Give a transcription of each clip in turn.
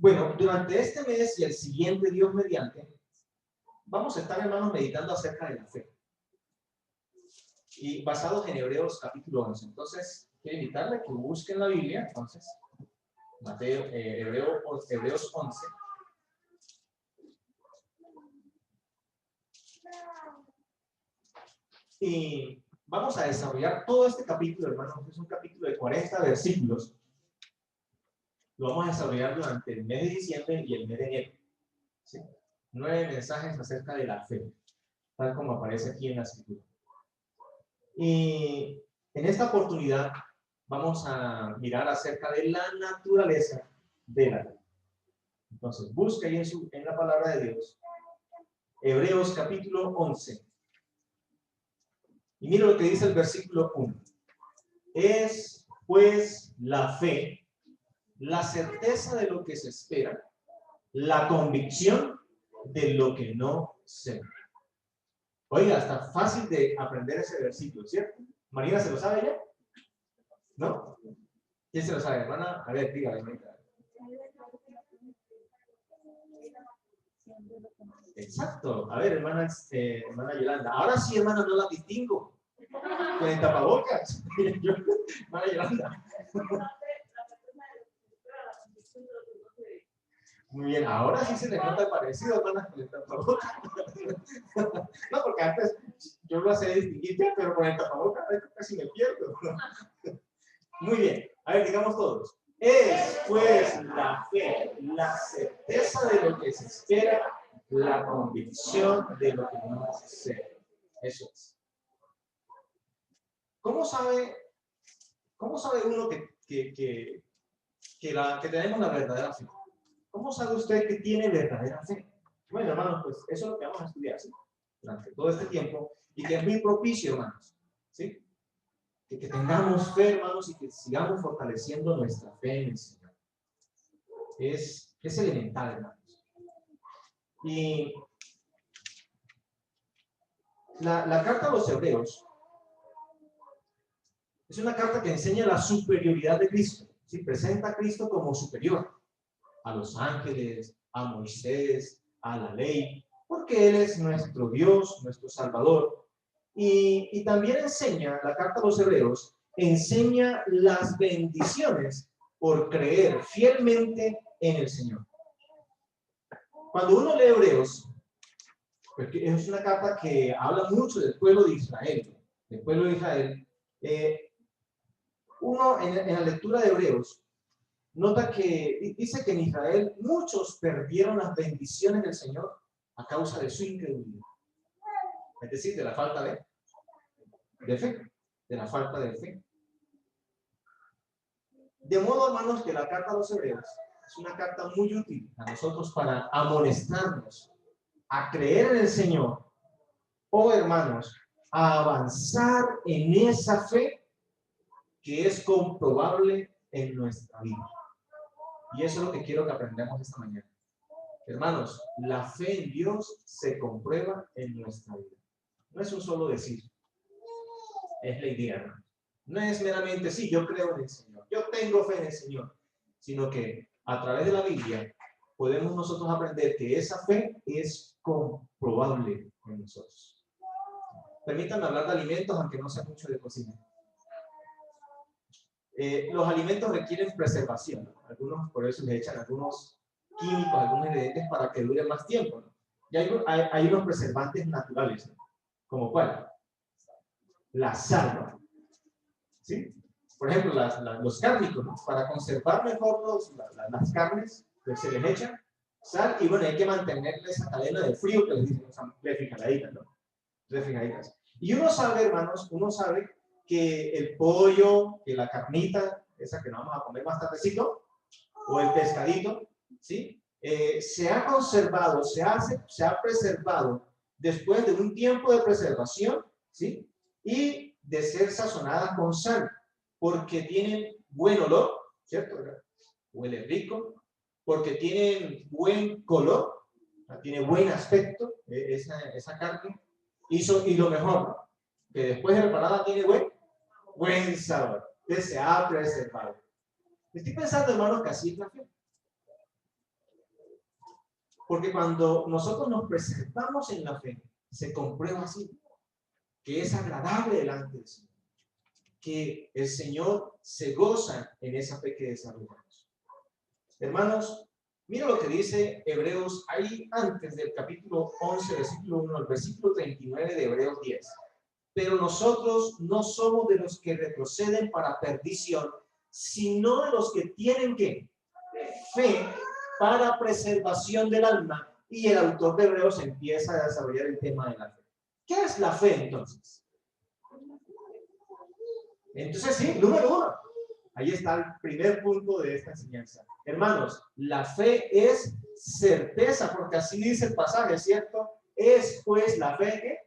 Bueno, durante este mes y el siguiente, Dios mediante, vamos a estar, hermanos, meditando acerca de la fe. Y basados en Hebreos capítulo 11. Entonces, quiero invitarle a que busquen la Biblia, entonces, Hebreos 11. Y vamos a desarrollar todo este capítulo, hermanos. Es un capítulo de 40 versículos. Lo vamos a desarrollar durante el mes de diciembre y el mes de enero. ¿Sí? 9 mensajes acerca de la fe, tal como aparece aquí en la escritura. Y en esta oportunidad vamos a mirar acerca de la naturaleza de la fe. Entonces, busca ahí en la palabra de Dios, Hebreos capítulo 11. Y mira lo que dice el versículo 1. Es, pues, la fe, la certeza de lo que se espera, la convicción de lo que no se ve. Oiga, está fácil de aprender ese versículo, ¿cierto? ¿Marina se lo sabe ya? ¿No? ¿Quién se lo sabe, hermana? A ver, dígale. Exacto. A ver, hermana Yolanda. Ahora sí, hermana, no la distingo. Con el tapabocas. Hermana Yolanda. Muy bien, ahora sí se le nota parecido, hermana, con el tapabocas. No, porque antes yo lo hacía distinguir, pero con el tapabocas casi me pierdo. Muy bien, a ver, digamos todos. Es, pues, la fe, la certeza de lo que se espera, la convicción de lo que no se ve. Eso es. ¿Cómo sabe uno que tenemos la verdadera fe? ¿Cómo sabe usted que tiene verdadera fe? Bueno, hermanos, pues eso es lo que vamos a estudiar, ¿sí? Durante todo este tiempo, y que es muy propicio, hermanos, ¿sí? Que tengamos fe, hermanos, y que sigamos fortaleciendo nuestra fe en el Señor. Es elemental, hermanos. Y la carta a los Hebreos es una carta que enseña la superioridad de Cristo, ¿sí? Presenta a Cristo como superior a los ángeles, a Moisés, a la ley, porque Él es nuestro Dios, nuestro Salvador. Y también enseña, la carta a los Hebreos, enseña las bendiciones por creer fielmente en el Señor. Cuando uno lee Hebreos, porque es una carta que habla mucho del pueblo de Israel, uno en la lectura de Hebreos nota que dice que en Israel muchos perdieron las bendiciones del Señor a causa de su incredulidad. Es decir, de la falta de fe, de la falta de fe. De modo, hermanos, que la carta a los Hebreos es una carta muy útil a nosotros para amonestarnos a creer en el Señor, o hermanos, a avanzar en esa fe que es comprobable en nuestra vida. Y eso es lo que quiero que aprendamos esta mañana. Hermanos, la fe en Dios se comprueba en nuestra vida. No es un solo decir, es la idea, hermanos. No es meramente, sí, yo creo en el Señor, yo tengo fe en el Señor, sino que a través de la Biblia podemos nosotros aprender que esa fe es comprobable en nosotros. Permítanme hablar de alimentos, aunque no sé mucho de cocina. Los alimentos requieren preservación, ¿no? Algunos por eso les echan algunos químicos, algunos ingredientes para que duren más tiempo, ¿no? Y hay unos preservantes naturales, ¿no? ¿Como cuál? La sal, ¿no? ¿Sí? Por ejemplo, los cárnicos, ¿no? Para conservar mejor las carnes, pues se les echa sal y bueno, hay que mantenerle esa cadena de frío que les dicen, refrigeraditas, ¿no? Refrigeraditas. Y uno sabe, hermanos, que el pollo, que la carnita, esa que nos vamos a comer más tardecito, o el pescadito, ¿sí? Se ha conservado, se ha preservado después de un tiempo de preservación, ¿sí? Y de ser sazonada con sal, porque tienen buen olor, ¿cierto? Huele rico, porque tienen buen color, tiene buen aspecto esa carne, y lo mejor, ¿no? Que después de preparada tiene buen sabor, que se ha preservado. Estoy pensando, hermanos, que así es la fe. Porque cuando nosotros nos presentamos en la fe, se comprueba así, que es agradable delante del Señor, que el Señor se goza en esa fe que desarrollamos. Hermanos, mira lo que dice Hebreos ahí antes del capítulo 11, versículo 1 al versículo 39 de Hebreos 10. Pero nosotros no somos de los que retroceden para perdición, sino de los que tienen ¿qué? Fe para preservación del alma. Y el autor de Hebreos empieza a desarrollar el tema de la fe. ¿Qué es la fe entonces? Entonces sí, número 1. Ahí está el primer punto de esta enseñanza. Hermanos, la fe es certeza, porque así dice el pasaje, ¿cierto? Es pues la fe que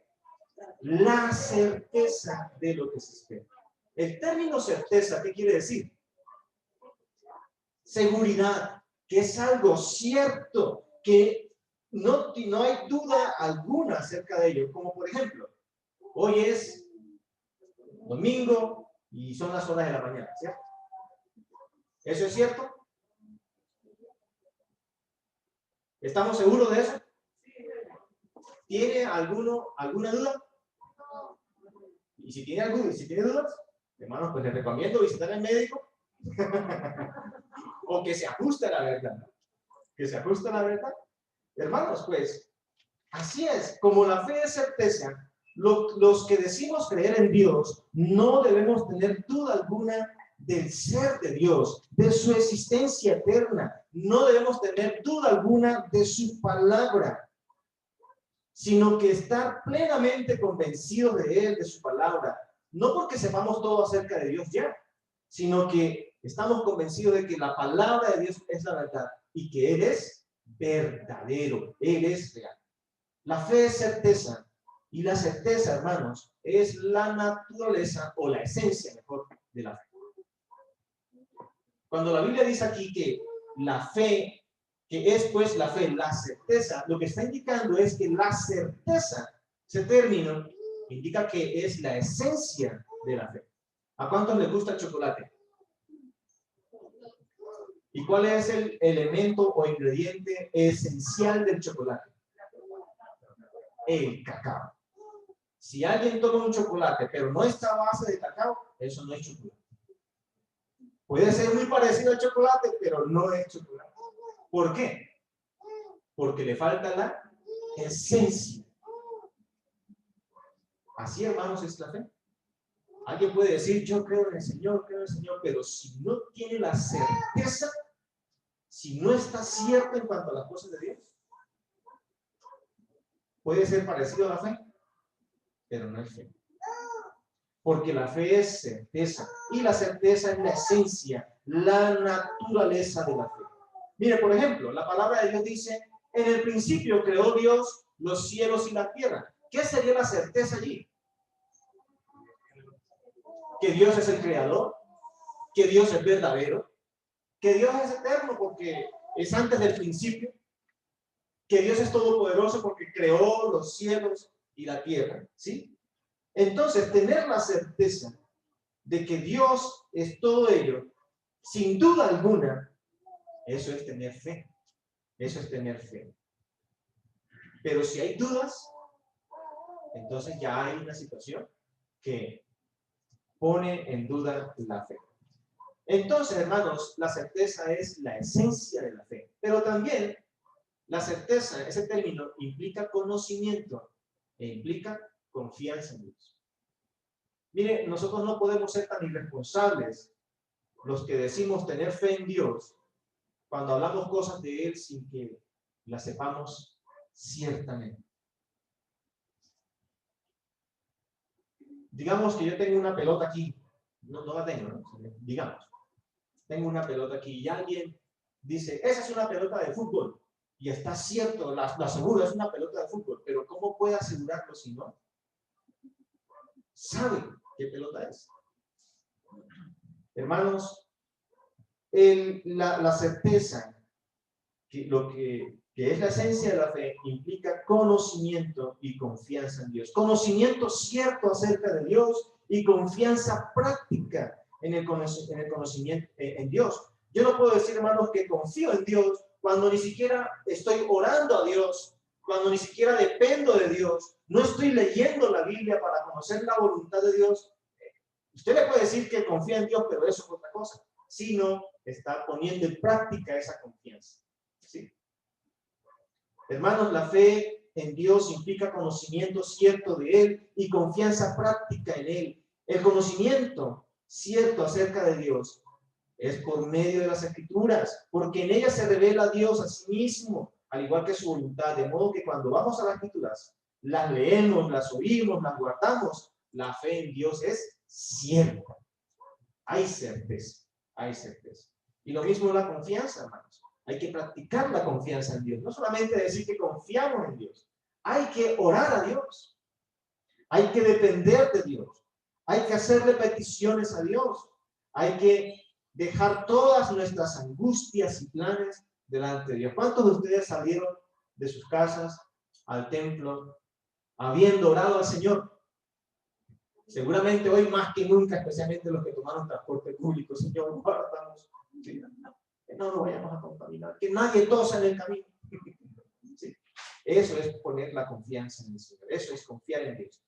la certeza de lo que se espera. El término certeza, ¿qué quiere decir? Seguridad, que es algo cierto, que no hay duda alguna acerca de ello. Como por ejemplo, hoy es domingo y son las horas de la mañana, ¿cierto? ¿Eso es cierto? ¿Estamos seguros de eso? ¿Tiene alguna duda? Y si tiene dudas, hermanos, pues les recomiendo visitar al médico o que se ajuste a la verdad. Que se ajuste a la verdad. Hermanos, pues, así es. Como la fe es certeza, los que decimos creer en Dios, no debemos tener duda alguna del ser de Dios, de su existencia eterna. No debemos tener duda alguna de su palabra, sino que estar plenamente convencidos de Él, de su palabra. No porque sepamos todo acerca de Dios ya, sino que estamos convencidos de que la palabra de Dios es la verdad y que Él es verdadero, Él es real. La fe es certeza, y la certeza, hermanos, es la naturaleza o la esencia, mejor, de la fe. Cuando la Biblia dice aquí que la fe, que es pues la fe, la certeza, lo que está indicando es que la certeza, ese término, indica que es la esencia de la fe. ¿A cuántos les gusta el chocolate? ¿Y cuál es el elemento o ingrediente esencial del chocolate? El cacao. Si alguien toma un chocolate, pero no está a base de cacao, eso no es chocolate. Puede ser muy parecido al chocolate, pero no es chocolate. ¿Por qué? Porque le falta la esencia. Así, hermanos, es la fe. Alguien puede decir, yo creo en el Señor, pero si no tiene la certeza, si no está cierto en cuanto a las cosas de Dios, puede ser parecido a la fe, pero no es fe. Porque la fe es certeza, y la certeza es la esencia, la naturaleza de la fe. Mire, por ejemplo, la palabra de Dios dice, en el principio creó Dios los cielos y la tierra. ¿Qué sería la certeza allí? Que Dios es el creador, que Dios es verdadero, que Dios es eterno porque es antes del principio, que Dios es todopoderoso porque creó los cielos y la tierra, ¿sí? Entonces, tener la certeza de que Dios es todo ello, sin duda alguna, eso es tener fe. Eso es tener fe. Pero si hay dudas, entonces ya hay una situación que pone en duda la fe. Entonces, hermanos, la certeza es la esencia de la fe. Pero también la certeza, ese término, implica conocimiento e implica confianza en Dios. Mire, nosotros no podemos ser tan irresponsables los que decimos tener fe en Dios cuando hablamos cosas de Él sin que las sepamos ciertamente. Digamos que yo tengo una pelota aquí, no la tengo, ¿no? Digamos, tengo una pelota aquí y alguien dice, esa es una pelota de fútbol, y está cierto, lo aseguro, es una pelota de fútbol, pero ¿cómo puede asegurarlo si no sabe qué pelota es? Hermanos, la certeza, que es la esencia de la fe, implica conocimiento y confianza en Dios. Conocimiento cierto acerca de Dios y confianza práctica en el conocimiento en Dios. Yo no puedo decir, hermanos, que confío en Dios cuando ni siquiera estoy orando a Dios, cuando ni siquiera dependo de Dios, no estoy leyendo la Biblia para conocer la voluntad de Dios, usted le puede decir que confía en Dios, pero eso es otra cosa. Si no está poniendo en práctica esa confianza. ¿Sí? Hermanos, la fe en Dios implica conocimiento cierto de Él y confianza práctica en Él. El conocimiento cierto acerca de Dios es por medio de las Escrituras, porque en ellas se revela Dios a sí mismo, al igual que su voluntad, de modo que cuando vamos a las Escrituras, las leemos, las oímos, las guardamos, la fe en Dios es cierta. Hay certeza, hay certeza. Y lo mismo la confianza, hermanos. Hay que practicar la confianza en Dios. No solamente decir que confiamos en Dios. Hay que orar a Dios. Hay que depender de Dios. Hay que hacerle peticiones a Dios. Hay que dejar todas nuestras angustias y planes delante de Dios. ¿Cuántos de ustedes salieron de sus casas al templo habiendo orado al Señor? Seguramente hoy más que nunca, especialmente los que tomaron transporte público. Señor, guárdamos. Sí. Que no nos vayamos a contaminar. Que nadie tosa en el camino. Sí. Eso es poner la confianza en el Señor. Eso es confiar en Dios.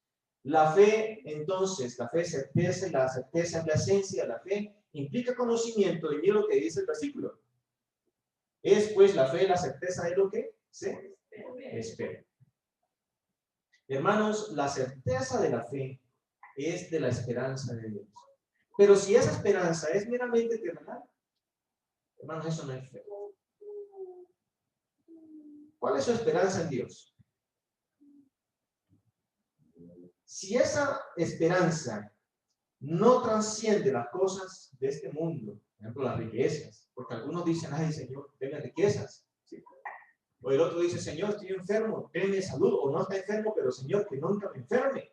La fe, entonces, la fe es certeza, y la certeza es la esencia de la fe. Implica conocimiento, y mira lo que dice el versículo. Es pues la fe, la certeza de lo que se espera. Hermanos, la certeza de la fe es de la esperanza de Dios. Pero si esa esperanza es meramente terrenal, hermanos, eso no es fe. ¿Cuál es su esperanza en Dios? Si esa esperanza no trasciende las cosas de este mundo, por ejemplo, las riquezas, porque algunos dicen, ay, Señor, denme riquezas. ¿Sí? O el otro dice, Señor, estoy enfermo, denme salud, o no está enfermo, pero Señor, que nunca me enferme.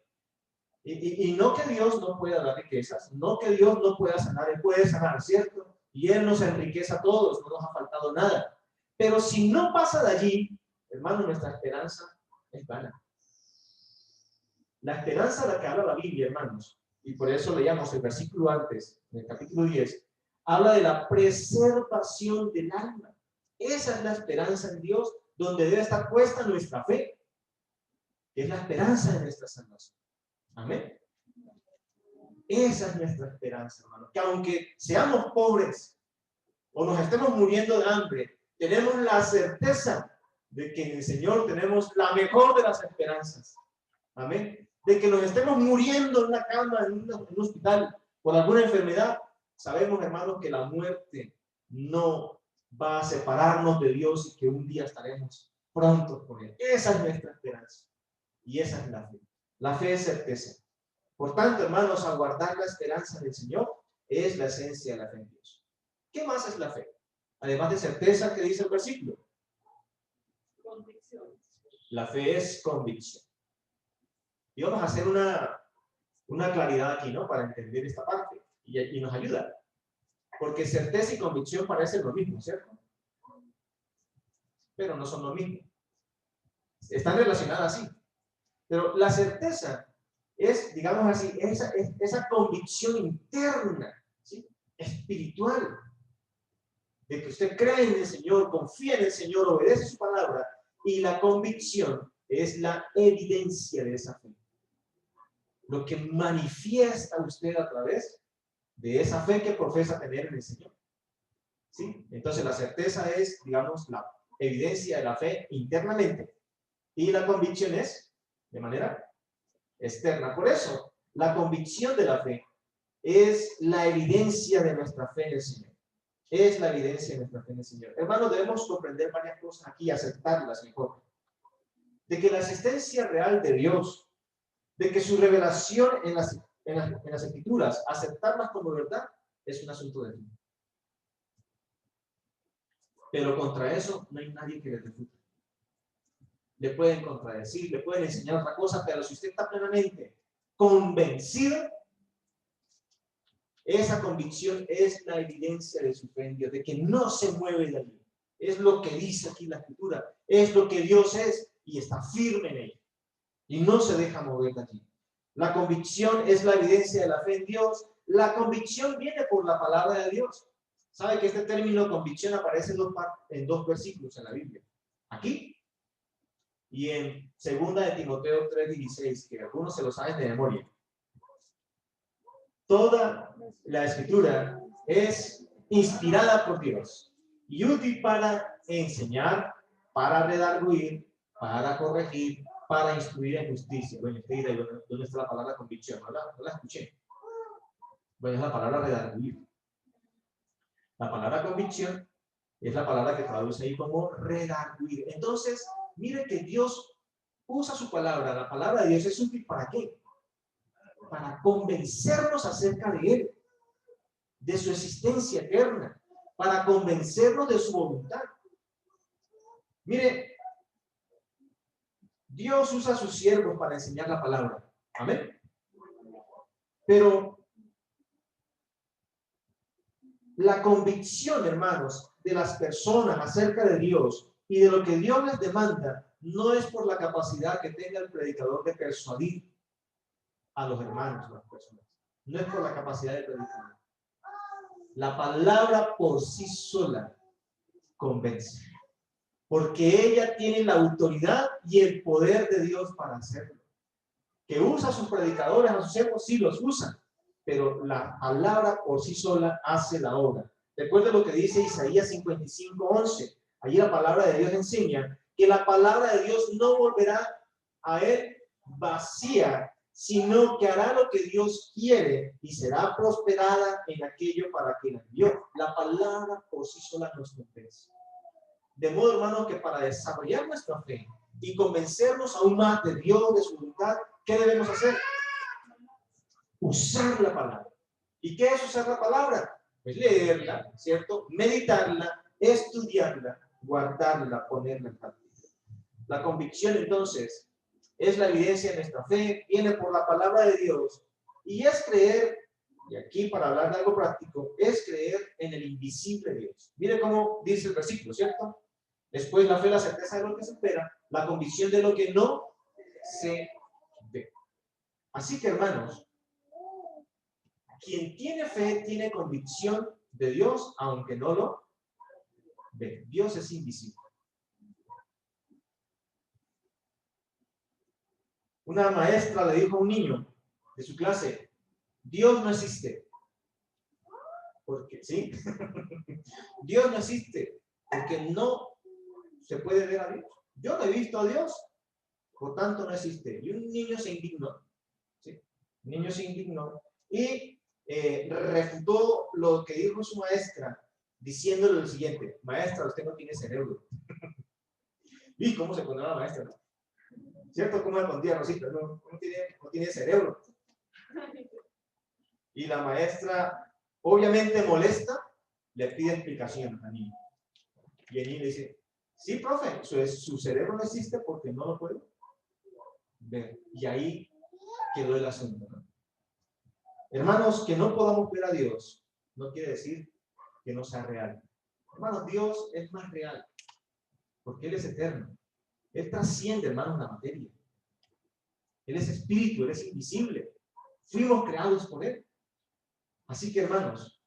Y no que Dios no pueda dar riquezas, no que Dios no pueda sanar, Él puede sanar, ¿cierto? Y Él nos enriquece a todos, no nos ha faltado nada. Pero si no pasa de allí, hermano, nuestra esperanza es vana. La esperanza de la que habla la Biblia, hermanos, y por eso leíamos el versículo antes, en el capítulo 10, habla de la preservación del alma. Esa es la esperanza en Dios, donde debe estar puesta nuestra fe, que es la esperanza de nuestra salvación. Amén. Esa es nuestra esperanza, hermano. Que aunque seamos pobres o nos estemos muriendo de hambre, tenemos la certeza de que en el Señor tenemos la mejor de las esperanzas. Amén. De que nos estemos muriendo en una cama, en un hospital, por alguna enfermedad, sabemos, hermanos, que la muerte no va a separarnos de Dios y que un día estaremos prontos con Él. Esa es nuestra esperanza. Y esa es la fe. La fe es certeza. Por tanto, hermanos, aguardar la esperanza del Señor es la esencia de la fe en Dios. ¿Qué más es la fe? Además de certeza, ¿qué dice el versículo? Convicción. La fe es convicción. Y vamos a hacer una claridad aquí, ¿no? Para entender esta parte. Y nos ayuda. Porque certeza y convicción parecen lo mismo, ¿cierto? Pero no son lo mismo. Están relacionadas así. Pero la certeza es, digamos así, esa convicción interna, ¿sí? Espiritual, de que usted cree en el Señor, confía en el Señor, obedece su palabra, y la convicción es la evidencia de esa fe. Lo que manifiesta usted a través de esa fe que profesa tener en el Señor. ¿Sí? Entonces la certeza es, digamos, la evidencia de la fe internamente, y la convicción es de manera externa. Por eso, la convicción de la fe es la evidencia de nuestra fe en el Señor. Es la evidencia de nuestra fe en el Señor. Hermanos, debemos comprender varias cosas aquí y aceptarlas mejor. De que la existencia real de Dios, de que su revelación en las Escrituras, aceptarlas como verdad, es un asunto de fe. Pero contra eso no hay nadie que le refute. Le pueden contradecir, le pueden enseñar otra cosa, pero si usted está plenamente convencido, esa convicción es la evidencia de su fe en Dios, de que no se mueve de allí. Es lo que dice aquí la Escritura, es lo que Dios es y está firme en ella. Y no se deja mover de allí. La convicción es la evidencia de la fe en Dios. La convicción viene por la palabra de Dios. Sabe que este término convicción aparece en dos versículos en la Biblia. Aquí y en 2 de Timoteo 3:16, que algunos se lo saben de memoria. Toda la escritura es inspirada por Dios y útil para enseñar, para redarguir, para corregir, para instruir en justicia. Bueno, usted dirá, ¿dónde está la palabra convicción? No la escuché. Bueno, es la palabra redarguir. La palabra convicción es la palabra que traduce ahí como redarguir. Entonces, mire que Dios usa su palabra. La palabra de Dios es útil ¿para qué? Para convencernos acerca de Él, de su existencia eterna, para convencernos de su voluntad. Mire, Dios usa a sus siervos para enseñar la palabra. Amén. Pero la convicción, hermanos, de las personas acerca de Dios y de lo que Dios les demanda no es por la capacidad que tenga el predicador de persuadir a los hermanos, a las personas. No es por la capacidad de predicador. La palabra por sí sola convence, porque ella tiene la autoridad y el poder de Dios para hacerlo. Que usa a sus predicadores, a sus siervos, sí los usa, pero la palabra por sí sola hace la obra. Recuerden lo que dice Isaías 55:11. Allí la palabra de Dios enseña que la palabra de Dios no volverá a él vacía, sino que hará lo que Dios quiere y será prosperada en aquello para que la envió. La palabra por sí sola nos convence. De modo, hermanos, que para desarrollar nuestra fe y convencernos aún más de Dios, de su voluntad, ¿qué debemos hacer? Usar la palabra. ¿Y qué es usar la palabra? Pues leerla, ¿cierto? Meditarla, estudiarla, guardarla, ponerla en práctica. La convicción, entonces, es la evidencia de nuestra fe, viene por la palabra de Dios, y es creer, y aquí para hablar de algo práctico, es creer en el invisible Dios. Mire cómo dice el versículo, ¿cierto? Después la fe, la certeza de lo que se espera, la convicción de lo que no se ve. Así que, hermanos, quien tiene fe tiene convicción de Dios, aunque no lo ve. Dios es invisible. Una maestra le dijo a un niño de su clase, Dios no existe. Porque, ¿sí? Dios no existe, porque no se puede ver a Dios. Yo no he visto a Dios, por tanto no existe. Y un niño se indignó, ¿sí? Un niño se indignó y refutó lo que dijo su maestra, diciéndole lo siguiente: maestra, usted no tiene cerebro. ¿Y cómo se pone la maestra, no? ¿Cierto? ¿Cómo respondía Rosita? No tiene cerebro. Y la maestra, obviamente molesta, le pide explicación al niño. Y el niño le dice, sí, profe, su cerebro no existe porque no lo puede ver. Y ahí quedó el asunto, ¿no? Hermanos, que no podamos ver a Dios no quiere decir que no sea real. Hermanos, Dios es más real porque Él es eterno. Él trasciende, hermanos, la materia. Él es espíritu, Él es invisible. Fuimos creados por Él. Así que, hermanos,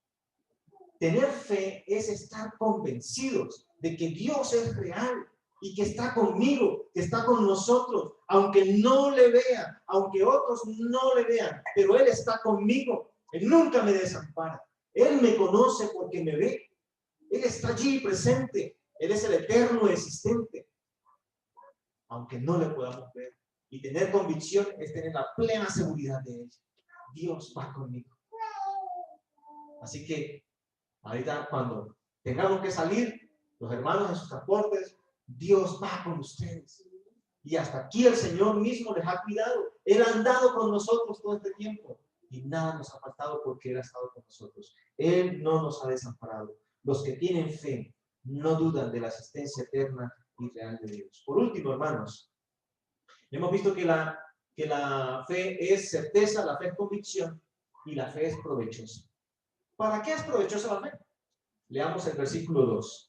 tener fe es estar convencidos de que Dios es real y que está conmigo, que está con nosotros, aunque no le vean, aunque otros no le vean, pero Él está conmigo. Él nunca me desampara. Él me conoce porque me ve. Él está allí presente. Él es el eterno existente, aunque no le podamos ver. Y tener convicción es tener la plena seguridad de Él. Dios va conmigo. Así que ahorita cuando tengamos que salir, los hermanos en sus transportes, Dios va con ustedes. Y hasta aquí el Señor mismo les ha cuidado. Él ha andado con nosotros todo este tiempo. Y nada nos ha faltado porque Él ha estado con nosotros. Él no nos ha desamparado. Los que tienen fe no dudan de la asistencia eterna y real de Dios. Por último, hermanos, hemos visto que la fe es certeza, la fe es convicción y la fe es provechosa. ¿Para qué es provechosa la fe? Leamos el versículo 2.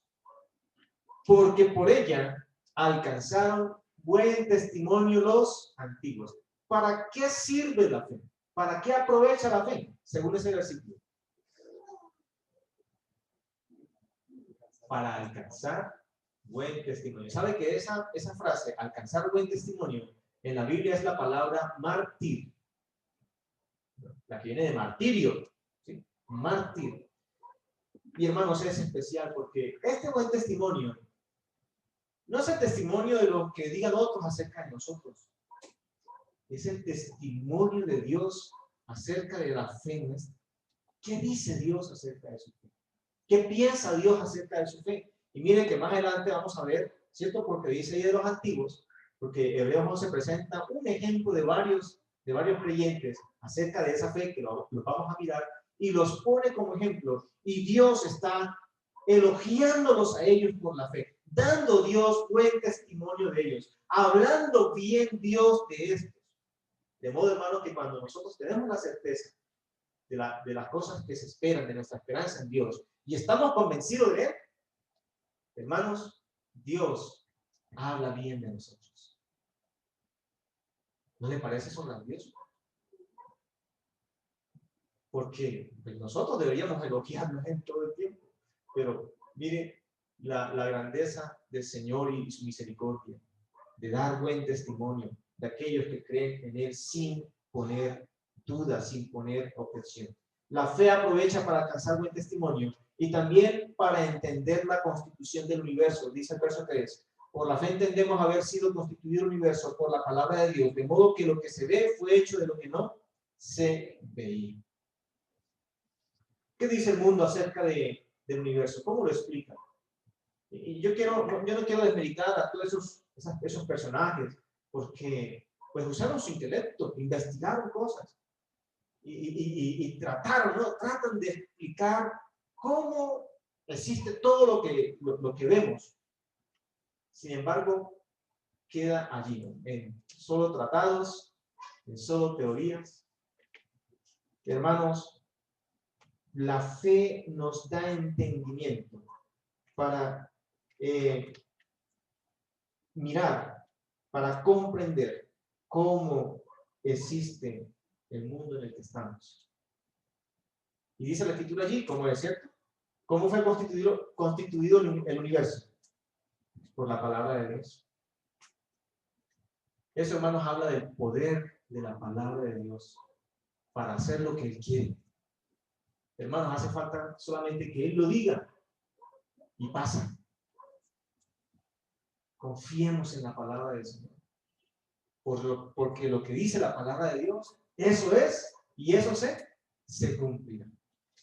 Porque por ella alcanzaron buen testimonio los antiguos. ¿Para qué sirve la fe? ¿Para qué aprovecha la fe? Según ese versículo. para alcanzar buen testimonio. ¿Sabe que esa frase, alcanzar buen testimonio, en la Biblia es la palabra mártir? La que viene de martirio, ¿sí? Mártir. Y hermanos, es especial porque este buen testimonio no es el testimonio de lo que digan otros acerca de nosotros. Es el testimonio de Dios acerca de la fe nuestra. ¿Qué dice Dios acerca de su fe? ¿Qué piensa Dios acerca de su fe? Y miren que más adelante vamos a ver, ¿cierto? Porque dice ahí de los antiguos, porque Hebreos 11 presenta un ejemplo de varios creyentes acerca de esa fe que lo vamos a mirar y los pone como ejemplo. Y Dios está elogiándolos a ellos por la fe, dando Dios buen testimonio de ellos, hablando bien Dios de estos. De modo, hermano, que cuando nosotros tenemos la certeza de las cosas que se esperan, de nuestra esperanza en Dios, y estamos convencidos de Él, hermanos, Dios habla bien de nosotros. ¿No le parece eso grandioso? Porque pues, nosotros deberíamos elogiarnos en todo el tiempo. Pero mire la grandeza del Señor y su misericordia, de dar buen testimonio de aquellos que creen en Él sin poner dudas, sin poner objeción. La fe aprovecha para alcanzar buen testimonio y también para entender la constitución del universo. Dice el verso 3. Por la fe entendemos haber sido constituido el universo por la palabra de Dios, de modo que lo que se ve fue hecho de lo que no se veía. ¿Qué dice el mundo acerca del universo? ¿Cómo lo explica? Y yo no quiero desmeritar a todos esos personajes, porque pues usaron su intelecto, investigaron cosas y trataron, ¿no? Tratan de explicar cómo existe todo lo que vemos. Sin embargo, queda allí, ¿no? En solo tratados, en solo teorías. Hermanos, la fe nos da entendimiento para mirar, para comprender cómo existe el mundo en el que estamos. Y dice la Escritura allí, ¿cómo es cierto? ¿Cómo fue constituido el universo? Por la palabra de Dios. Eso, hermanos, habla del poder de la palabra de Dios para hacer lo que Él quiere. Hermanos, hace falta solamente que Él lo diga y pasa. Confiemos en la palabra del Señor. Porque lo que dice la palabra de Dios, eso es y eso se cumplirá.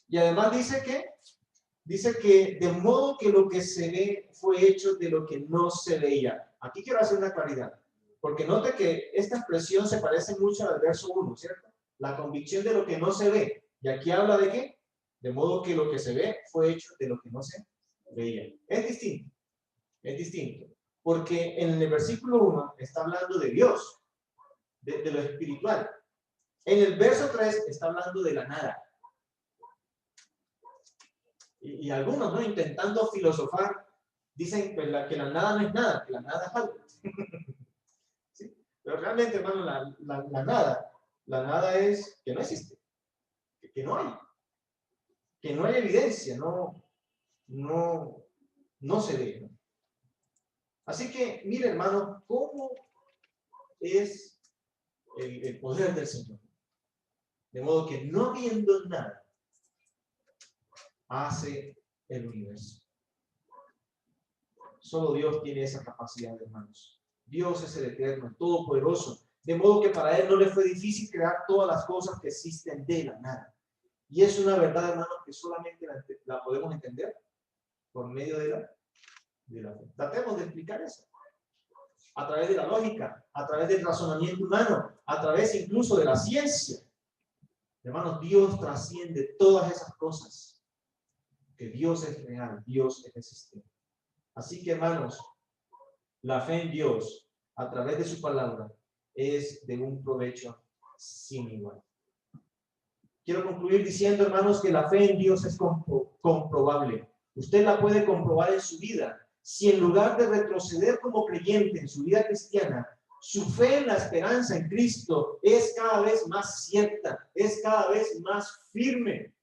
Y además dice que de modo que lo que se ve fue hecho de lo que no se veía. Aquí quiero hacer una claridad, porque note que esta expresión se parece mucho al verso 1, ¿cierto? La convicción de lo que no se ve. Y aquí habla de qué? De modo que lo que se ve fue hecho de lo que no se veía. Es distinto. Porque en el versículo 1 está hablando de Dios, de lo espiritual. En el verso 3 está hablando de la nada. Y algunos, ¿no? Intentando filosofar, dicen pues, que la nada no es nada, que la nada es algo. ¿Sí? Pero realmente, hermano, la nada es que no existe, que no hay. Que no hay evidencia, no se ve, ¿no? Así que, mire, hermano, cómo es el poder del Señor. De modo que no viendo nada, hace el universo. Solo Dios tiene esa capacidad, hermanos. Dios es el eterno, el todopoderoso. De modo que para Él no le fue difícil crear todas las cosas que existen de la nada. Y es una verdad, hermanos, que solamente la podemos entender por medio de la fe. Tratemos de explicar eso. A través de la lógica, a través del razonamiento humano, a través incluso de la ciencia. Hermanos, Dios trasciende todas esas cosas. Que Dios es real, Dios es existente. Así que, hermanos, la fe en Dios, a través de su palabra, es de un provecho sin igual. Quiero concluir diciendo, hermanos, que la fe en Dios es comprobable. Usted la puede comprobar en su vida. Si en lugar de retroceder como creyente en su vida cristiana, su fe en la esperanza en Cristo es cada vez más cierta, es cada vez más firme.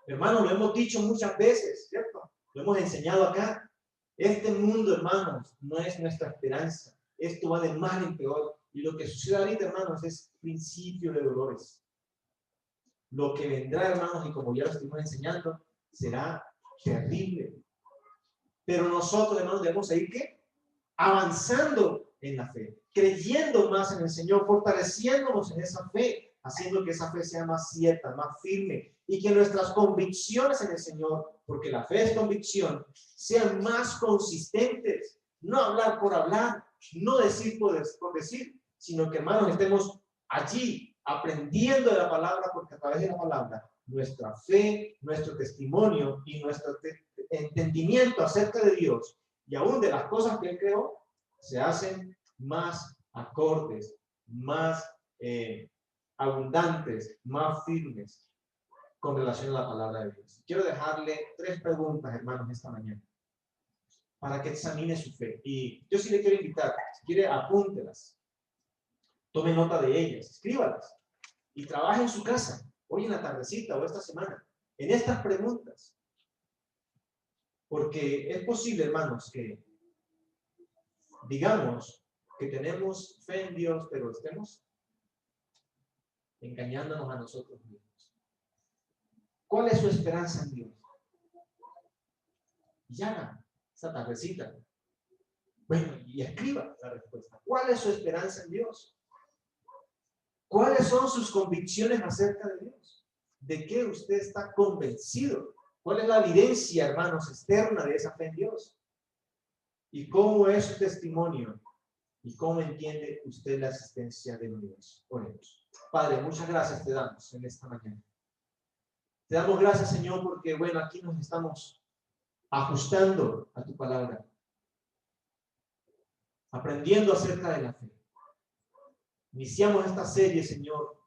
Hermanos, lo hemos dicho muchas veces, ¿cierto? Lo hemos enseñado acá. Este mundo, hermanos, no es nuestra esperanza. Esto va de mal en peor. Y lo que sucede ahorita, hermanos, es principio de dolores. Lo que vendrá, hermanos, y como ya lo estuvimos enseñando, será terrible. Pero nosotros, hermanos, debemos seguir, ¿qué? Avanzando en la fe, creyendo más en el Señor, fortaleciéndonos en esa fe, haciendo que esa fe sea más cierta, más firme, y que nuestras convicciones en el Señor, porque la fe es convicción, sean más consistentes. No hablar por hablar, no decir por decir, sino que, hermanos, estemos allí aprendiendo de la palabra, porque a través de la palabra nuestra fe, nuestro testimonio y nuestro entendimiento acerca de Dios y aún de las cosas que Él creó se hacen más acordes, más abundantes, más firmes con relación a la palabra de Dios. Quiero dejarle 3 preguntas, hermanos, esta mañana para que examine su fe. Y yo sí le quiero invitar, si quiere, apúntelas, tome nota de ellas, escríbalas y trabaje en su casa, hoy en la tardecita o esta semana, en estas preguntas. Porque es posible, hermanos, que digamos que tenemos fe en Dios, pero estemos engañándonos a nosotros mismos. ¿Cuál es su esperanza en Dios? Llama esta tardecita. Bueno, y escriba la respuesta. ¿Cuál es su esperanza en Dios? ¿Cuáles son sus convicciones acerca de Dios? ¿De qué usted está convencido? ¿Cuál es la evidencia, hermanos, externa de esa fe en Dios? ¿Y cómo es su testimonio? ¿Y cómo entiende usted la existencia del universo? Oremos. Padre, muchas gracias te damos en esta mañana. Te damos gracias, Señor, porque, bueno, aquí nos estamos ajustando a tu palabra, aprendiendo acerca de la fe. Iniciamos esta serie, Señor,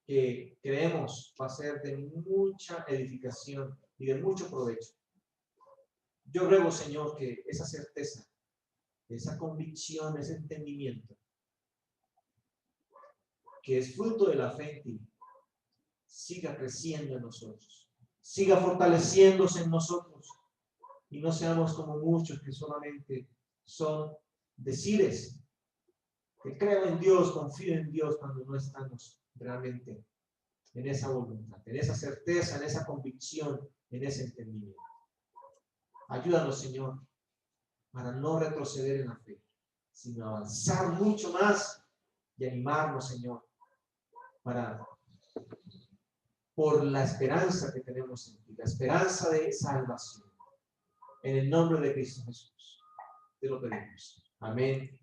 que creemos va a ser de mucha edificación y de mucho provecho. Yo ruego, Señor, que esa certeza, esa convicción, ese entendimiento, que es fruto de la fe en ti, siga creciendo en nosotros, siga fortaleciéndose en nosotros y no seamos como muchos que solamente son decires, que creo en Dios, confío en Dios cuando no estamos realmente en esa voluntad, en esa certeza, en esa convicción, en ese entendimiento. Ayúdanos, Señor, para no retroceder en la fe, sino avanzar mucho más y animarnos, Señor, por la esperanza que tenemos en ti, la esperanza de salvación. En el nombre de Cristo Jesús, te lo pedimos. Amén.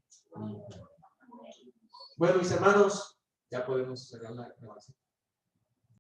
Bueno, mis hermanos, ya podemos cerrar la grabación.